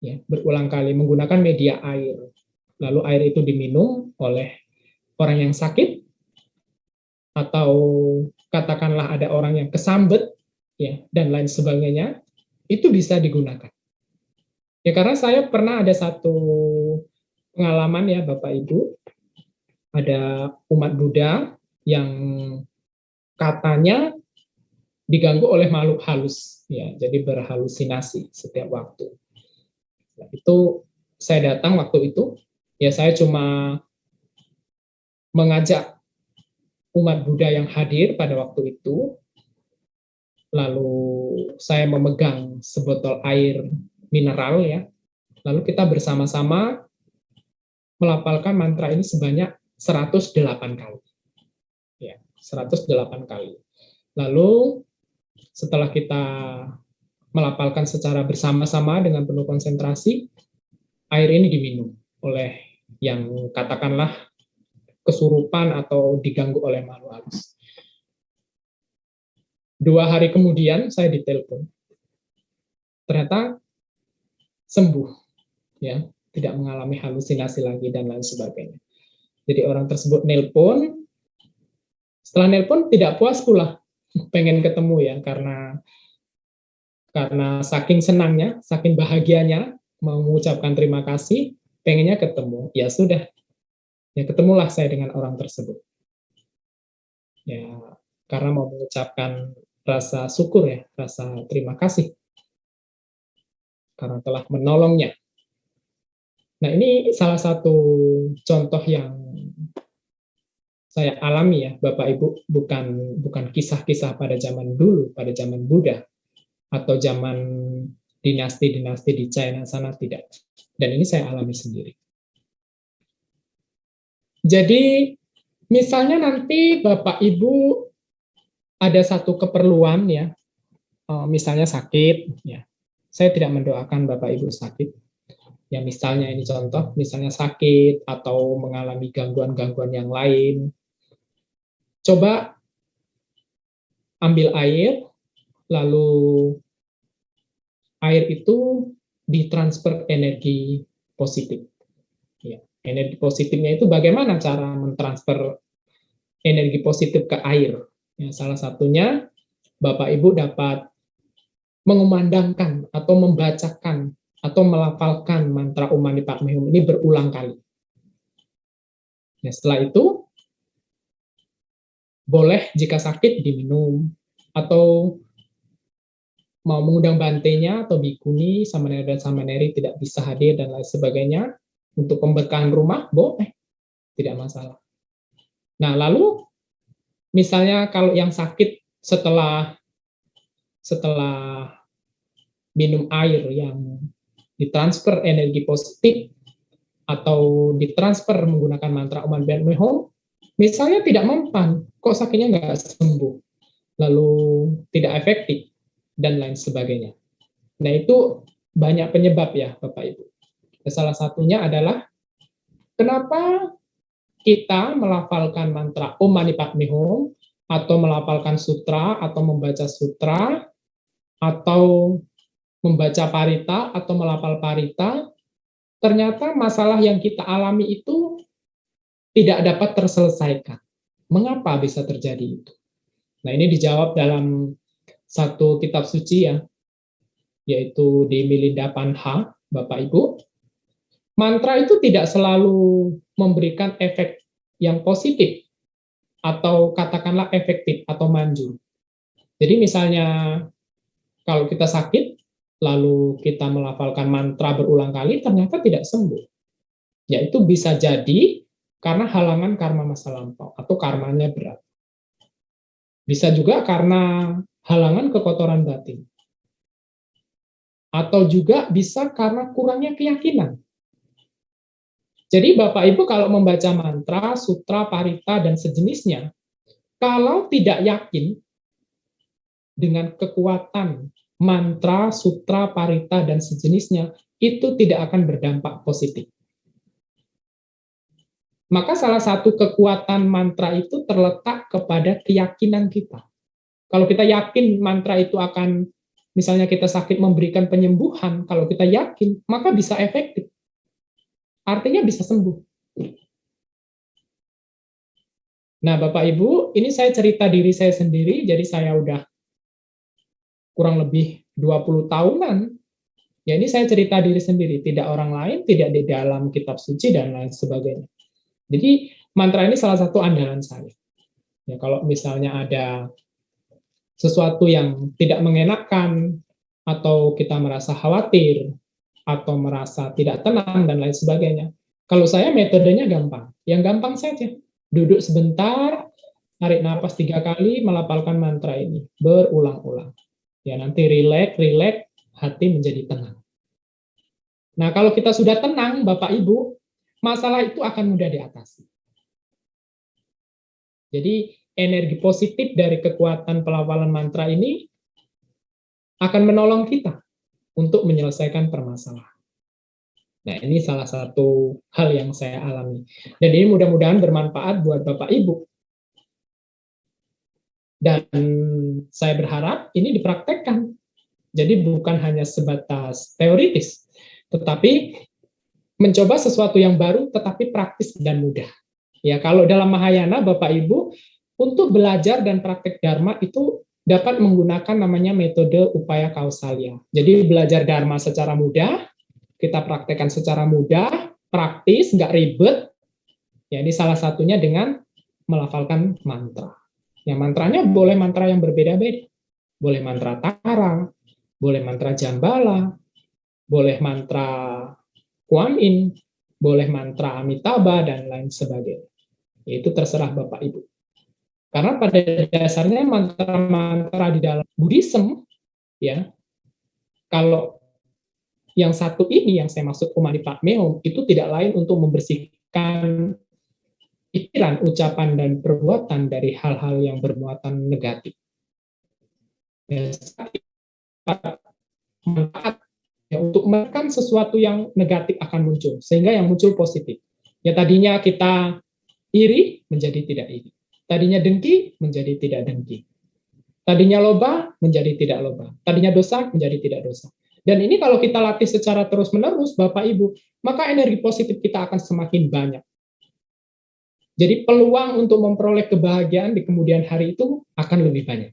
Ya, berulang kali menggunakan media air. Lalu air itu diminum oleh orang yang sakit, atau katakanlah ada orang yang kesambet, ya, dan lain sebagainya, itu bisa digunakan. Ya karena saya pernah ada satu pengalaman ya Bapak Ibu, ada umat Buddha yang katanya diganggu oleh makhluk halus, ya, jadi berhalusinasi setiap waktu. Nah, itu saya datang waktu itu, ya saya cuma mengajak umat Buddha yang hadir pada waktu itu, lalu saya memegang sebotol air mineral ya, lalu kita bersama-sama melafalkan mantra ini sebanyak 108 kali. Ya, 108 kali. Lalu setelah kita melafalkan secara bersama-sama dengan penuh konsentrasi, air ini diminum oleh yang katakanlah kesurupan atau diganggu oleh makhluk halus. 2 hari kemudian saya ditelepon. Ternyata sembuh, ya, tidak mengalami halusinasi lagi dan lain sebagainya. Jadi orang tersebut nelpon, setelah nelpon tidak puas pula, pengen ketemu ya, karena saking senangnya, saking bahagianya, mau mengucapkan terima kasih, pengennya ketemu. Ya sudah, ya ketemulah saya dengan orang tersebut. Ya, karena mau mengucapkan rasa syukur ya, rasa terima kasih karena telah menolongnya. Nah, ini salah satu contoh yang saya alami ya, Bapak Ibu, bukan kisah-kisah pada zaman dulu, pada zaman Buddha atau zaman dinasti-dinasti di China sana, tidak. Dan ini saya alami sendiri. Jadi misalnya nanti Bapak Ibu ada satu keperluan ya, misalnya sakit ya. Saya tidak mendoakan Bapak Ibu sakit. Ya misalnya ini contoh, misalnya sakit atau mengalami gangguan-gangguan yang lain. Coba ambil air, lalu air itu ditransfer energi positif. Ya, energi positifnya itu bagaimana cara mentransfer energi positif ke air? Ya, salah satunya Bapak Ibu dapat mengumandangkan atau membacakan atau melafalkan mantra Om Mani Padme Hum ini berulang kali. Ya, setelah itu boleh jika sakit diminum atau mau mengundang bantenya atau bikuni, samanera dan samaneri tidak bisa hadir dan lain sebagainya untuk pemberkahan rumah, boleh, tidak masalah. Nah, lalu misalnya kalau yang sakit setelah minum air yang ditransfer energi positif atau ditransfer menggunakan mantra Om Mani Padme Hum, misalnya tidak mempan, kok sakitnya nggak sembuh, lalu tidak efektif, dan lain sebagainya. Nah, itu banyak penyebab ya, Bapak Ibu. Salah satunya adalah kenapa kita melafalkan mantra Om Mani Padme Hum, atau melafalkan sutra, atau membaca sutra, atau membaca parita, atau melafal parita, ternyata masalah yang kita alami itu tidak dapat terselesaikan. Mengapa bisa terjadi itu? Nah, ini dijawab dalam satu kitab suci ya, yaitu di Milinda Panha, Bapak Ibu. Mantra itu tidak selalu memberikan efek yang positif, atau katakanlah efektif atau manjur. Jadi misalnya kalau kita sakit, lalu kita melafalkan mantra berulang kali, ternyata tidak sembuh. Yaitu bisa jadi karena halangan karma masa lampau, atau karmanya berat. Bisa juga karena halangan kekotoran batin. Atau juga bisa karena kurangnya keyakinan. Jadi Bapak Ibu kalau membaca mantra, sutra, parita, dan sejenisnya, kalau tidak yakin dengan kekuatan mantra, sutra, parita, dan sejenisnya, itu tidak akan berdampak positif. Maka salah satu kekuatan mantra itu terletak kepada keyakinan kita. Kalau kita yakin mantra itu akan, misalnya kita sakit memberikan penyembuhan, kalau kita yakin, maka bisa efektif. Artinya bisa sembuh. Nah, Bapak Ibu, ini saya cerita diri saya sendiri, jadi saya udah kurang lebih 20 tahunan. Ya, ini saya cerita diri sendiri, tidak orang lain, tidak di dalam kitab suci, dan lain sebagainya. Jadi, mantra ini salah satu andalan saya. Ya, kalau misalnya ada sesuatu yang tidak mengenakan, atau kita merasa khawatir, atau merasa tidak tenang, dan lain sebagainya. Kalau saya metodenya gampang. Yang gampang saja. Duduk sebentar, tarik napas 3 kali, melafalkan mantra ini. Berulang-ulang. Ya, nanti rileks, hati menjadi tenang. Nah, kalau kita sudah tenang, Bapak Ibu, masalah itu akan mudah diatasi. Jadi, energi positif dari kekuatan pelafalan mantra ini akan menolong kita untuk menyelesaikan permasalahan. Nah, ini salah satu hal yang saya alami. Dan ini mudah-mudahan bermanfaat buat Bapak Ibu. Dan saya berharap ini dipraktekkan. Jadi bukan hanya sebatas teoritis, tetapi mencoba sesuatu yang baru tetapi praktis dan mudah. Ya, kalau dalam Mahayana Bapak Ibu, untuk belajar dan praktek Dharma itu dapat menggunakan namanya metode upaya kausalya. Jadi belajar Dharma secara mudah, kita praktekkan secara mudah, praktis, nggak ribet. Ya, ini salah satunya dengan melafalkan mantra. Ya, mantranya boleh mantra yang berbeda-beda. Boleh mantra Tara, boleh mantra Jambala, boleh mantra Kuan Yin, boleh mantra Amitabha, dan lain sebagainya. Itu terserah Bapak Ibu. Karena pada dasarnya mantra-mantra di dalam Buddhism, ya, kalau yang satu ini yang saya maksud Om Mani Padme Hum itu tidak lain untuk membersihkan pikiran, ucapan, dan perbuatan dari hal-hal yang bermuatan negatif. Ya, manfaat ya, untuk menekan sesuatu yang negatif akan muncul, sehingga yang muncul positif. Ya, tadinya kita iri menjadi tidak iri, tadinya dengki menjadi tidak dengki, tadinya loba menjadi tidak loba, tadinya dosa menjadi tidak dosa. Dan ini kalau kita latih secara terus-menerus, Bapak Ibu, maka energi positif kita akan semakin banyak. Jadi peluang untuk memperoleh kebahagiaan di kemudian hari itu akan lebih banyak.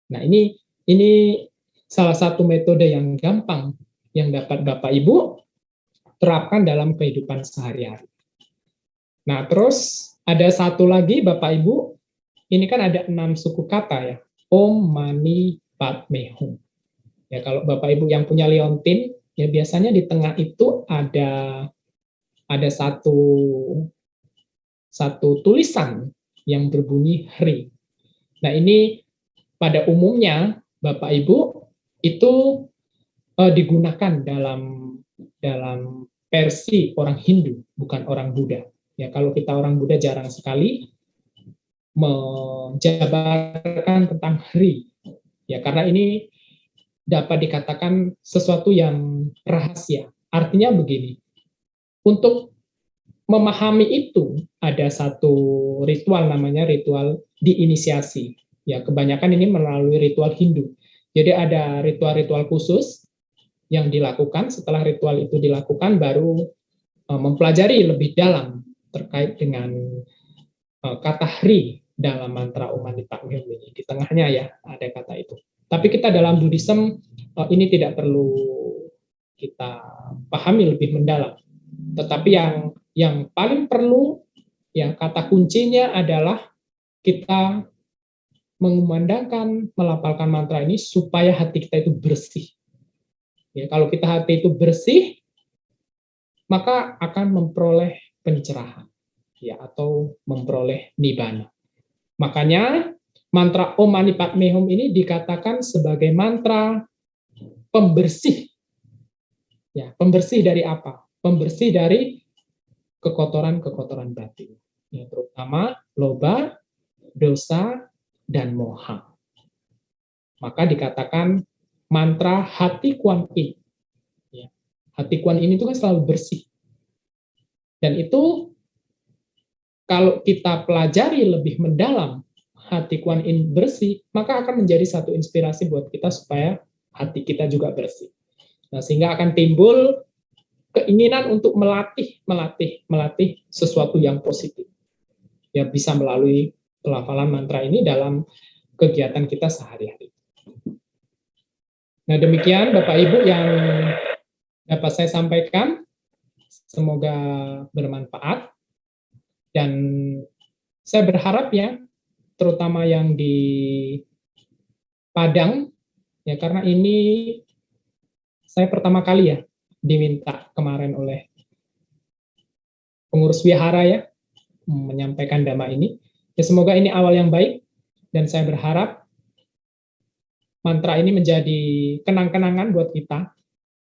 Nah, ini salah satu metode yang gampang yang dapat Bapak Ibu terapkan dalam kehidupan sehari-hari. Nah, terus ada satu lagi Bapak Ibu, ini kan ada 6 suku kata ya, Om Mani Padme Hum. Ya, kalau Bapak Ibu yang punya liontin, ya biasanya di tengah itu ada satu tulisan yang berbunyi Hri. Nah, ini pada umumnya Bapak Ibu itu digunakan dalam versi orang Hindu, bukan orang Buddha. Ya, kalau kita orang Buddha jarang sekali menjabarkan tentang Hri. Ya, karena ini dapat dikatakan sesuatu yang rahasia. Artinya begini, untuk memahami itu ada satu ritual namanya ritual diinisiasi. Ya, kebanyakan ini melalui ritual Hindu. Jadi ada ritual-ritual khusus yang dilakukan. Setelah ritual itu dilakukan, baru mempelajari lebih dalam terkait dengan kata Hri dalam mantra Om Mani Padme Hum ini. Di tengahnya ya ada kata itu. Tapi kita dalam Buddhism ini tidak perlu kita pahami lebih mendalam. Tetapi yang paling perlu, yang kata kuncinya adalah kita mengumandangkan, melafalkan mantra ini supaya hati kita itu bersih. Ya, kalau kita hati itu bersih, maka akan memperoleh pencerahan, ya, atau memperoleh nibbana. Makanya mantra Om Mani Padme Hum ini dikatakan sebagai mantra pembersih. Ya, pembersih dari apa? Pembersih dari kekotoran-kekotoran batin. Ya, terutama loba, dosa, dan moha. Maka dikatakan mantra hati Kuan Yin. Ya, hati Kuan Yin itu kan selalu bersih. Dan itu kalau kita pelajari lebih mendalam hati Kuan Yin bersih, maka akan menjadi satu inspirasi buat kita supaya hati kita juga bersih. Nah, sehingga akan timbul keinginan untuk melatih sesuatu yang positif. Ya, bisa melalui pelafalan mantra ini dalam kegiatan kita sehari-hari. Nah, demikian Bapak Ibu yang dapat saya sampaikan. Semoga bermanfaat. Dan saya berharap ya, terutama yang di Padang, ya, karena ini saya pertama kali ya diminta kemarin oleh pengurus wihara ya menyampaikan dhamma ini. Ya, semoga ini awal yang baik, dan saya berharap mantra ini menjadi kenang-kenangan buat kita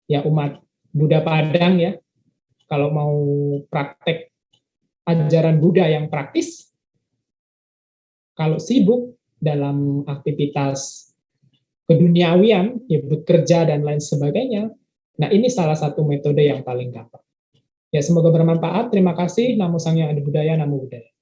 ya, umat Buddha Padang ya. Kalau mau praktek ajaran Buddha yang praktis, kalau sibuk dalam aktivitas keduniawian, ya bekerja dan lain sebagainya, nah ini salah satu metode yang paling gampang. Ya, semoga bermanfaat. Terima kasih. Namo Sang Hyang Adi Budaya, Namo Buddhaya.